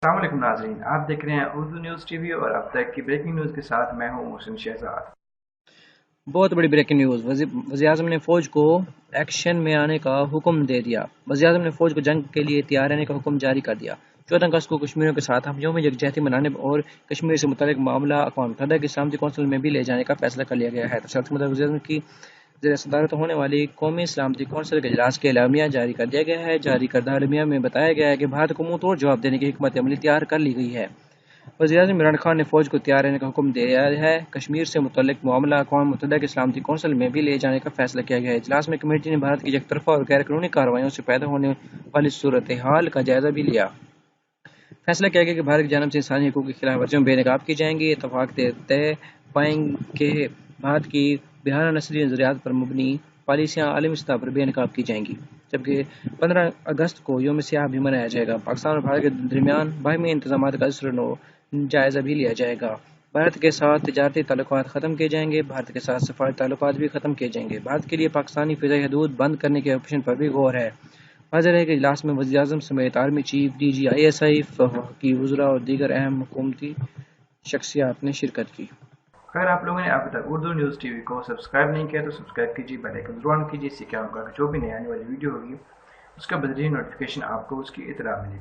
السلام علیکم ناظرین، آپ دیکھ رہے ہیں اردو نیوز ٹی وی اور اب تک کی بریکنگ نیوز کے ساتھ میں ہوں محسن شہزاد۔ بہت بڑی بریکنگ نیوز، وزیراعظم نے فوج کو ایکشن میں آنے کا حکم دے دیا۔ وزیراعظم نے فوج کو جنگ کے لیے تیار رہنے کا حکم جاری کر دیا۔ 14 اگست کو کشمیریوں کے ساتھ ہم یوم یکجہتی منانے اور کشمیر سے متعلق معاملہ اقوام متحدہ کی سلامتی کونسل میں بھی لے جانے کا فیصلہ کر لیا گیا ہے۔ تفصیلات کے مطابق وزیراعظم کی زیر صدارت ہونے والی قومی سلامتی کونسل کے اجلاس کے اعلامیہ جاری کر دیا گیا ہے۔ جاری کردہ اعلامیہ میں بتایا گیا ہے کہ بھارت کو منہ توڑ جواب دینے کی حکمت عملی تیار کر لی گئی ہے۔ وزیراعظم عمران خان نے فوج کو تیار رہنے کا حکم دیا ہے۔ کشمیر سے متعلق معاملہ اقوام متحدہ کی سلامتی کونسل میں بھی لے جانے کا فیصلہ کیا گیا ہے۔ اجلاس میں کمیٹی نے بھارت کی یک طرفہ اور غیر قانونی کارروائیوں سے پیدا ہونے والی صورتحال کا جائزہ بھی لیا۔ فیصلہ کیا گیا کہ بھارت کی جانب سے انسانی حقوق کی خلاف ورزیوں بے نقاب کی جائیں گی۔ اتفاق طے پائیں کہ بھارت کی بحرانہ نسلی نظریات پر مبنی پالیسیاں عالمی سطح پر بے نقاب کی جائیں گی، جبکہ 15 اگست کو یوم سیاہ بھی منایا جائے گا۔ پاکستان اور بھارت کے درمیان باہمی انتظامات کا جائزہ بھی لیا جائے گا۔ بھارت کے ساتھ تجارتی تعلقات ختم کیے جائیں گے۔ بھارت کے ساتھ سفارتی تعلقات بھی ختم کیے جائیں گے۔ بھارت کے لیے پاکستانی فضائی حدود بند کرنے کے آپشن پر بھی غور ہے۔ واضح ہے کہ اجلاس میں وزیراعظم سمیت army chief, D G, ISI، وفاقی وزراء اور دیگر اہم حکومتی شخصیات نے شرکت کی۔ اگر آپ لوگوں نے ابھی تک اردو نیوز ٹی وی کو سبسکرائب نہیں کیا تو سبسکرائب کیجیے، بیل آئیکن ضرور آن کیجیے، اس سے کیا ہوگا کہ جو بھی نئی آنے والی ویڈیو ہوگی اس کا بذریعہ نوٹیفیکیشن آپ کو اس کی اطلاع ملے گی۔